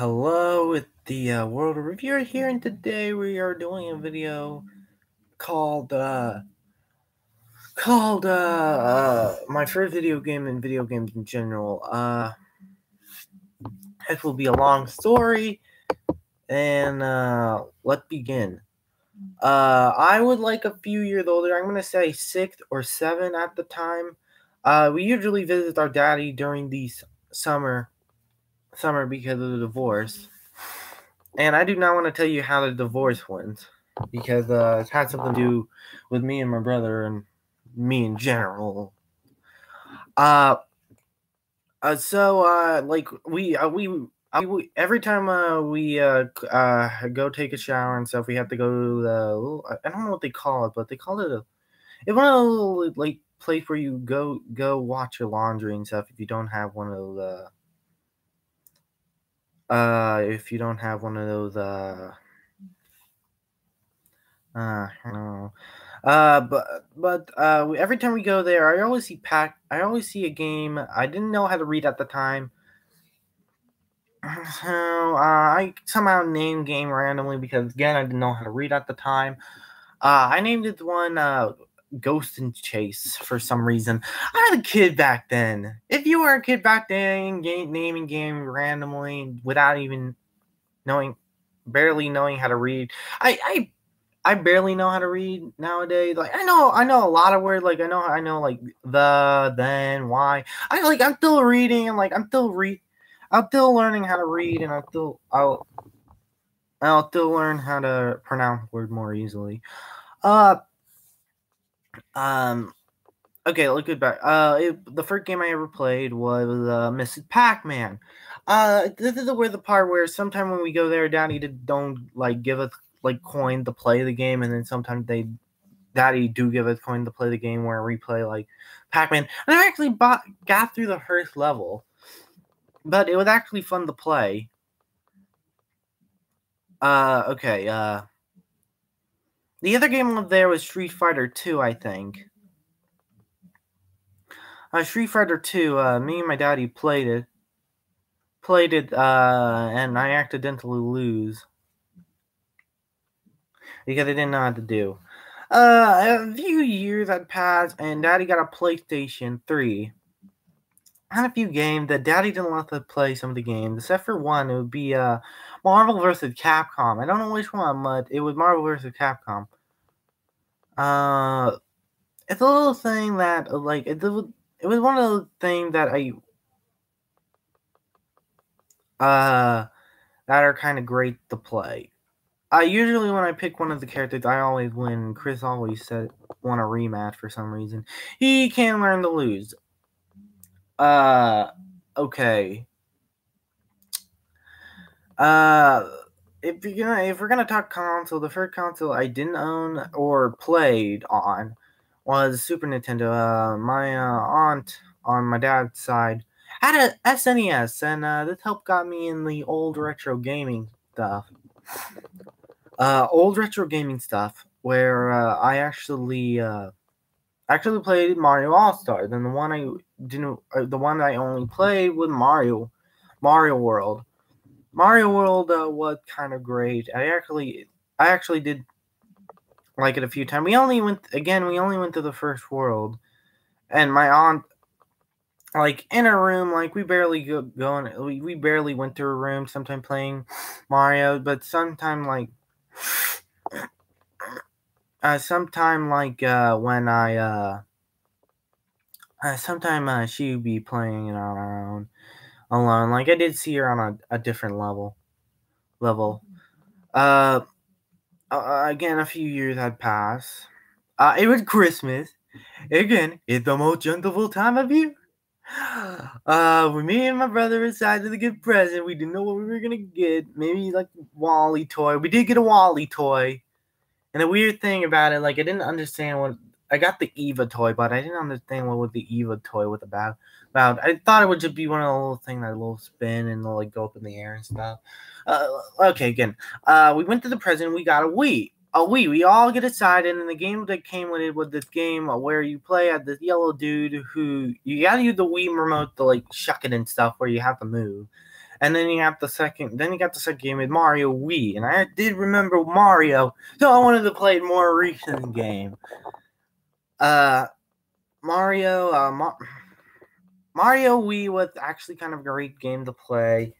Hello, it's the World Reviewer here, and today we are doing a video called my first video game and video games in general. It will be a long story, and let's begin. I was like a few years older. I'm gonna say 6 or 7 at the time. We usually visit our daddy during the summer because of the divorce. And I do not want to tell you how the divorce went, because it had something to do with me and my brother and me in general. Like we every time we go take a shower and stuff, we have to go to the I don't know what they call it, but they call it it's one of those little like place where you go watch your laundry and stuff if you don't have one of those if you don't have one of those I don't know. Every time we go there, I always see a game. I didn't know how to read at the time, so I somehow named game randomly because again I didn't know how to read at the time. I named it one Ghost and Chase for some reason. I was a kid back then. If you were a kid back then, naming game randomly without even barely knowing how to read, I barely know how to read nowadays. Like I know a lot of words. Like I know like the, then, why. I'm still reading and like I'm still learning how to read, and I'll still learn how to pronounce words more easily. Okay, let's get back. The first game I ever played was Mrs. Pac-Man. This is where the part where sometime when we go there, Daddy don't like give us like coin to play the game, and then sometimes Daddy do give us coin to play the game where we play like Pac-Man. And I actually got through the first level, but it was actually fun to play. Okay. The other game up there was Street Fighter 2, I think. Street Fighter 2. Me and my daddy played it, and I accidentally lose because I didn't know how to do. A few years had passed, and Daddy got a PlayStation 3. I had a few games that Daddy didn't let us play some of the games, except for one. It would be Marvel vs. Capcom. I don't know which one, but it was Marvel vs. Capcom. It's a little thing that like it was one of those things that that are kind of great to play. Usually when I pick one of the characters, I always win. Chris always said want a rematch for some reason. He can learn to lose. Okay. If we're gonna talk console, the first console I didn't own or played on was Super Nintendo. My aunt on my dad's side had a SNES, and this helped got me in the old retro gaming stuff. Where I actually played Mario All Stars, and the one I only played was Mario World. Mario World was kind of great. I actually did like it a few times. We only went to the first world, and my aunt, like in a room, like we barely we barely went to a room. Sometime playing Mario, but sometime like when I she would be playing it on her own alone. Like I did see her on a different level. Again, a few years had passed. It was Christmas. Again, it's the most wonderful time of year. When me and my brother decided to get a present, we didn't know what we were gonna get. Maybe like Wally toy. We did get a Wally toy. And the weird thing about it, like I didn't understand what I got the Eva toy, but I didn't understand what the Eva toy was about. I thought it would just be one of the little things that little spin and they'll like go up in the air and stuff. Okay, again, we went to the present. We got a Wii. We all get excited, and the game that came with it was this game where you play as this yellow dude who you gotta use the Wii remote to like shuck it and stuff where you have to move. And then you got the second game with Mario Wii, and I did remember Mario, so I wanted to play a more recent game. Mario Wii was actually kind of a great game to play.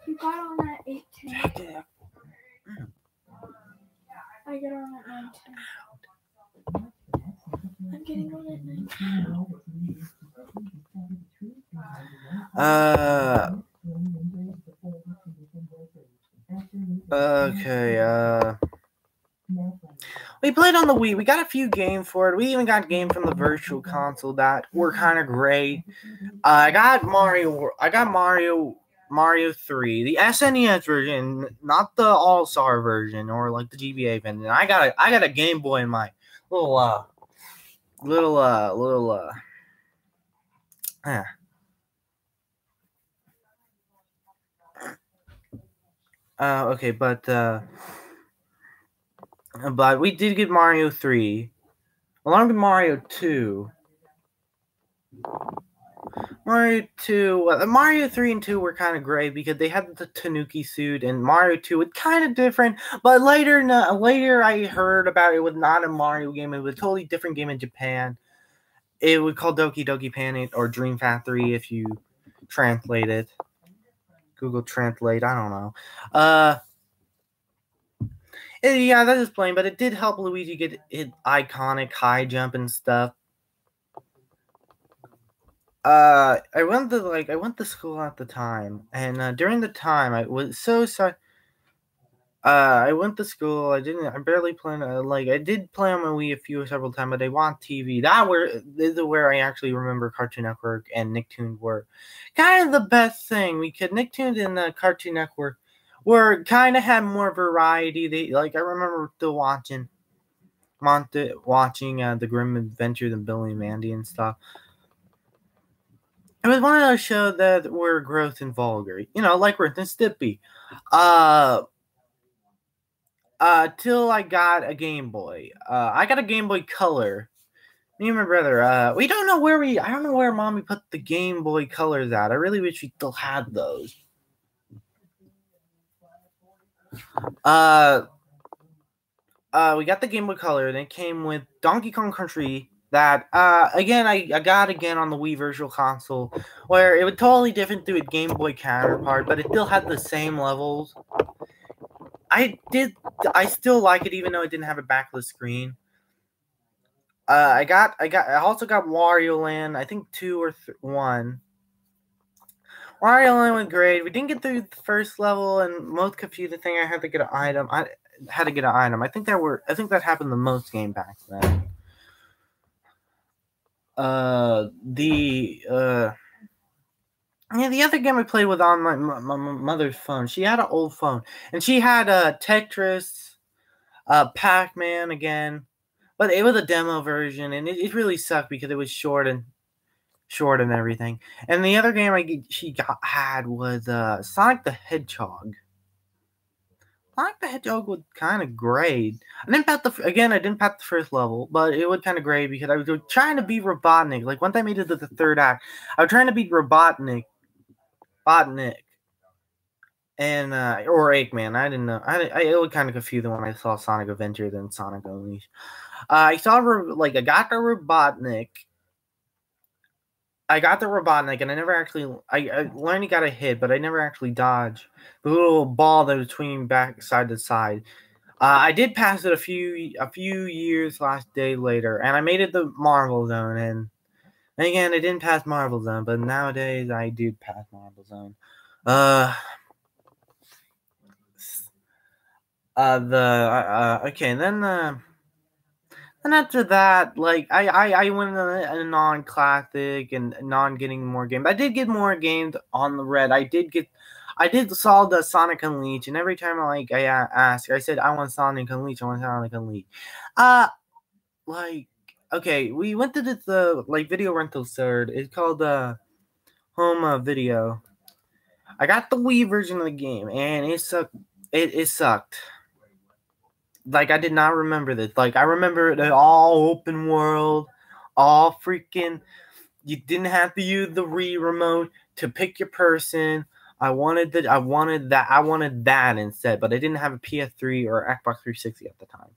You got on at 8:10. I get on at 9:10. I'm getting on at 9:10. Okay, we played on the Wii. We got a few games for it. We even got a game from the Virtual Console that were kind of great. I got Mario 3, the SNES version, not the All-Star version or like the GBA version. I got a Game Boy in my okay, but we did get Mario 3, along with Mario 2. Mario 3 and 2 were kind of great because they had the Tanuki suit, and Mario 2 was kind of different. But later I heard about it was not a Mario game; it was a totally different game in Japan. It was called Doki Doki Panic or Dream Factory if you translate it. Google Translate, I don't know. Yeah, that is plain, but it did help Luigi get his iconic high jump and stuff. I went to school at the time, and during the time I was so sorry. I went to school. I barely played. I did play on my Wii several times, but I want TV. This is where I actually remember Cartoon Network and Nicktoons were kind of the best thing. Nicktoons and Cartoon Network were kind of had more variety. I remember still watching the Grim Adventures of Billy and Mandy and stuff. It was one of those shows that were gross and vulgar, like Ren and Stimpy. Till I got a Game Boy. I got a Game Boy Color. Me and my brother. I don't know where Mommy put the Game Boy Colors at. I really wish we still had those. We got the Game Boy Color, and it came with Donkey Kong Country. That again, I got again on the Wii Virtual Console, where it was totally different to a Game Boy counterpart, but it still had the same levels. I still like it, even though it didn't have a backlit screen. I also got Wario Land, I think 2 or 1. Wario Land was great. We didn't get through the first level, and most confusing thing, I had to get an item. I think that happened the most game back then. The other game I played was on my mother's phone. She had an old phone, and she had Tetris, Pac-Man again, but it was a demo version, and it really sucked because it was short and everything. And the other game she had was Sonic the Hedgehog. Sonic the Hedgehog was kind of great. I didn't pass the first level, but it was kind of great because I was trying to beat Robotnik. Like, once I made it to the third act, I was trying to beat Robotnik, and or Eggman. I didn't know. It was kind of confusing when I saw Sonic Adventures and Sonic Unleashed. I got the Robotnik. And I never actually. I learned he got a hit, but I never actually dodged the little ball that was swinging back side to side. I did pass it a few years last day later, and I made it the Marvel Zone. And again, I didn't pass Marvel Zone, but nowadays I do pass Marvel Zone. And after that, I went in a non-classic and non-getting more games. I did get more games on the Red. I did solve the Sonic Unleashed, and every time I asked, I said I want Sonic Unleashed. Okay, we went to this video rental third. It's called Home Video. I got the Wii version of the game, and it sucked. It sucked. I did not remember this. I remember it all open world, all freaking. You didn't have to use the Wii remote to pick your person, I wanted that instead, but I didn't have a PS3 or Xbox 360 at the time.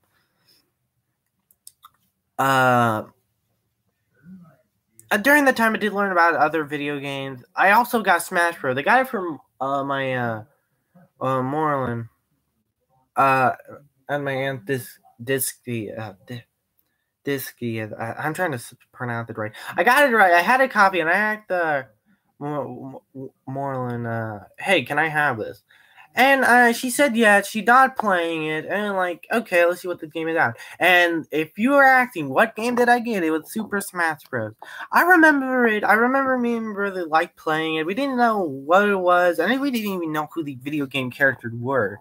During the time I did learn about other video games. I also got Smash Bros. I got it from my Moreland. And my aunt Disky. I'm trying to pronounce it right. I got it right. I had a copy, and I asked Moreland, "Hey, can I have this?" And she said, "Yeah." She's not playing it, and I'm like, okay, let's see what the game is about. And if you were asking, what game did I get? It was Super Smash Bros. I remember it. I remember me and my brother liked playing it. We didn't know what it was. I think we didn't even know who the video game characters were.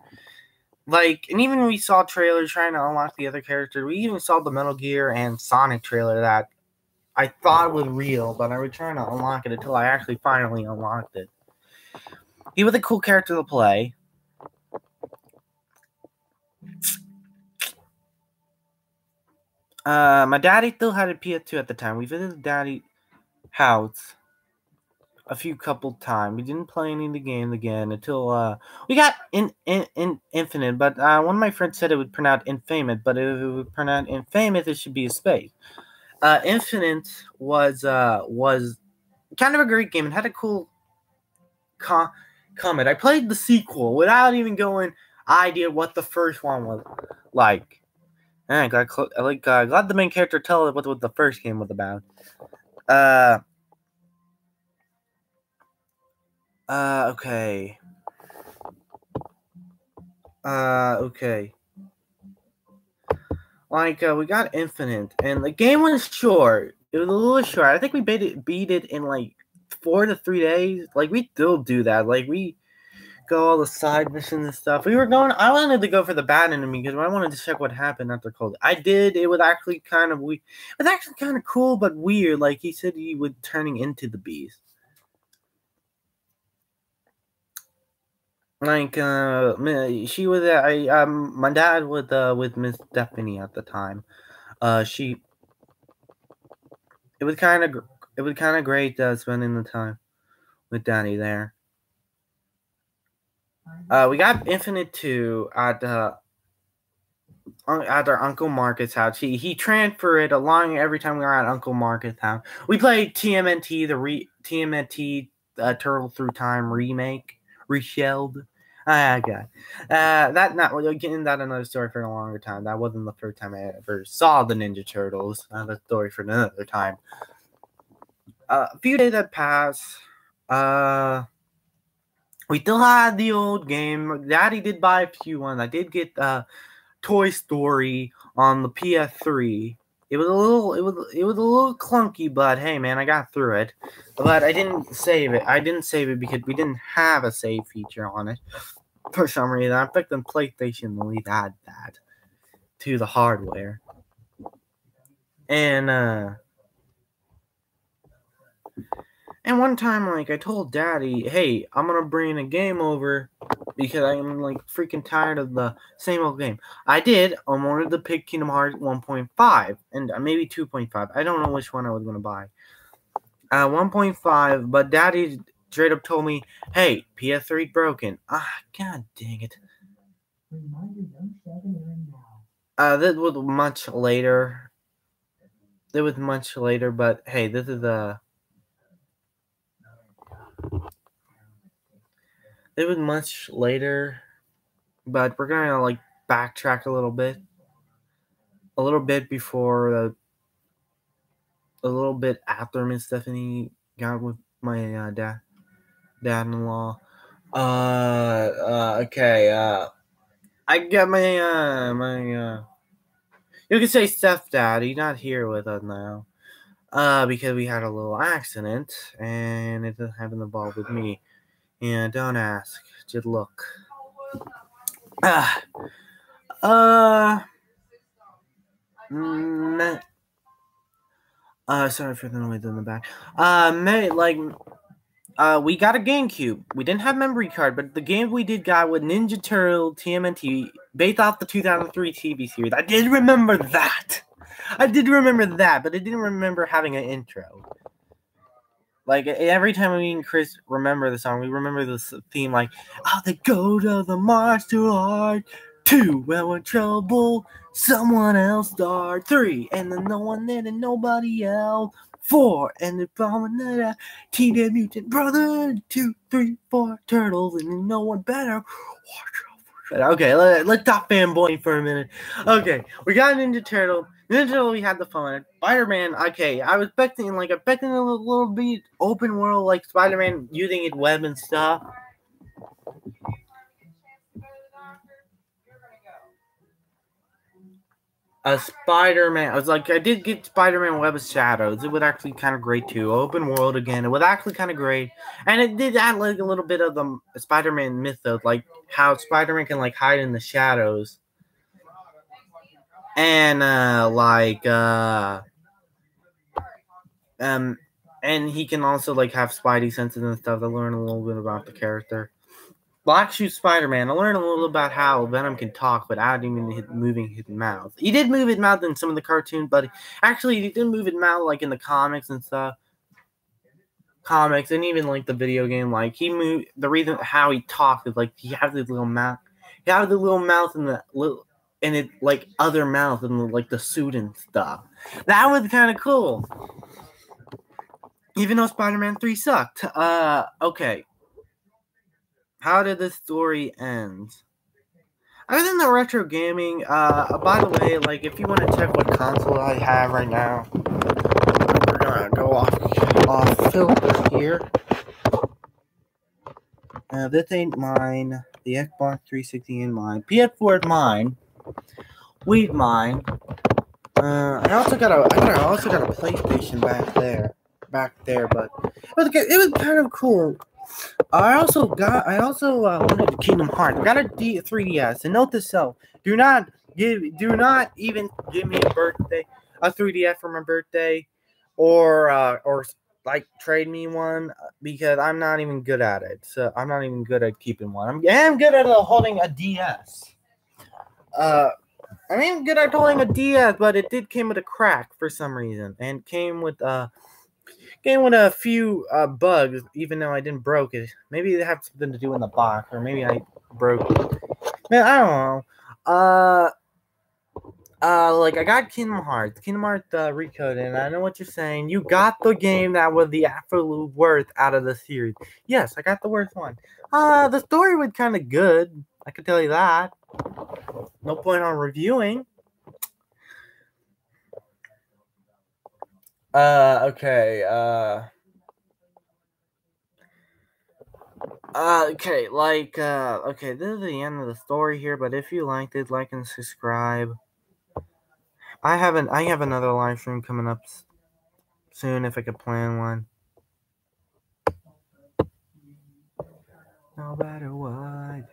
Like, and even we saw trailers trying to unlock the other character. We even saw the Metal Gear and Sonic trailer that I thought was real, but I was trying to unlock it until I actually finally unlocked it. He was a cool character to play. My daddy still had a PS2 at the time. We visited daddy's house a few couple times. We didn't play any of the games again until we got in Infinite. But one of my friends said it would print out Infamous, but if it would print out Infamous, it should be a space. Infinite was kind of a great game. It had a cool comment. I played the sequel without even going idea what the first one was like. And glad the main character tell us what the first game was about. Okay. Okay. Like, we got Infinite, and the game was short. It was a little short. I think we beat it in, like, 4 to 3 days. Like, we still do that. Like, we go all the side missions and stuff. I wanted to go for the bad enemy because I wanted to check what happened after Cold. I did. It was actually kind of weird. It was actually kind of cool, but weird. Like, he said he was turning into the beast. Like, she was, my dad was, with Miss Stephanie at the time. It was kind of great, spending the time with Daddy there. We got Infinite 2 at our Uncle Marcus' house. He transferred it along every time we were at Uncle Marcus' house. We played TMNT, TMNT Turtle Through Time remake, reshelled. Okay. Getting that another story for a longer time. That wasn't the first time I ever saw the Ninja Turtles. Another story for another time. A few days had passed. We still had the old game. Daddy did buy a few ones. I did get Toy Story on the PS3. It was a little clunky, but hey, man, I got through it. But I didn't save it. I didn't save it because we didn't have a save feature on it for some reason. I picked on PlayStation to leave add that to the hardware. And one time, like, I told Daddy, hey, I'm gonna bring a game over because I'm, like, freaking tired of the same old game. I did. I wanted to pick Kingdom Hearts 1.5 and maybe 2.5. I don't know which one I was gonna buy. 1.5, but Daddy straight up told me, hey, PS3 broken. God dang it. That was much later. But hey, this is it was much later, but we're gonna, like, backtrack a little bit before a little bit after Miss Stephanie got with my dad-in-law. Okay. I got my you can say stepdad. He's not here with us now. Because we had a little accident and it doesn't have an involved with me. And don't ask, just look. Sorry for the noise in the back. We got a GameCube. We didn't have memory card, but the game we did got with Ninja Turtle TMNT, based off the 2003 TV series. I did remember that, but I didn't remember having an intro. like every time me and Chris remember the song, we remember this theme like, oh, they go to the march too hard. 2, well, we're in trouble. Someone else start. 3, and then no one there and nobody else. 4, and the following that Teenage Mutant Brother. 2, 3, 4 turtles, and then no one better. Watch out for that. Okay, let's stop fanboying for a minute. Okay, we got Ninja Turtle. Ninja Turtle, we had the fun. Spider-Man, okay, I was expecting a little bit open world, like Spider-Man using his web and stuff. Spider-Man, I did get Spider-Man Web of Shadows. It was actually kind of great too. Open world again. It was actually kind of great, and it did add like a little bit of the Spider-Man mythos, like how Spider-Man can like hide in the shadows, and and he can also like have Spidey senses and stuff to learn a little bit about the character. Black Shoe Spider-Man. I learned a little about how Venom can talk without even moving his mouth. He did move his mouth in some of the cartoons, but actually he didn't move his mouth like in the comics and stuff. Comics and even like the video game, like he moved. The reason how he talked is like he has his little mouth. He has the little mouth and the little and it like other mouth and like the suit and stuff. That was kind of cool. Even though Spider-Man 3 sucked. Okay. How did this story end? Other than the retro gaming, by the way, like if you want to check what console I have right now, we're gonna go off filter here. This ain't mine. The Xbox 360 ain't mine. PS4 is mine. Weed mine. I also got a PlayStation back there, but it was kind of cool. I also wanted Kingdom Hearts. I got a 3DS, and note to self: do not even give me a 3DS for my birthday, or like trade me one because I'm not even good at it. So I'm not even good at keeping one. I'm good at holding a DS. I'm even good at holding a DS, but it did came with a crack for some reason, and came with a few bugs, even though I didn't broke it. Maybe it had something to do in the box, or maybe I broke it. Man, I don't know. Like I got Kingdom Hearts Recoded, and I know what you're saying. You got the game that was the absolute worst out of the series. Yes, I got the worst one. The story was kind of good. I can tell you that. No point on reviewing. Okay. Okay, okay, this is the end of the story here, but if you liked it, like and subscribe. I have another live stream coming up soon if I could plan one. No matter what.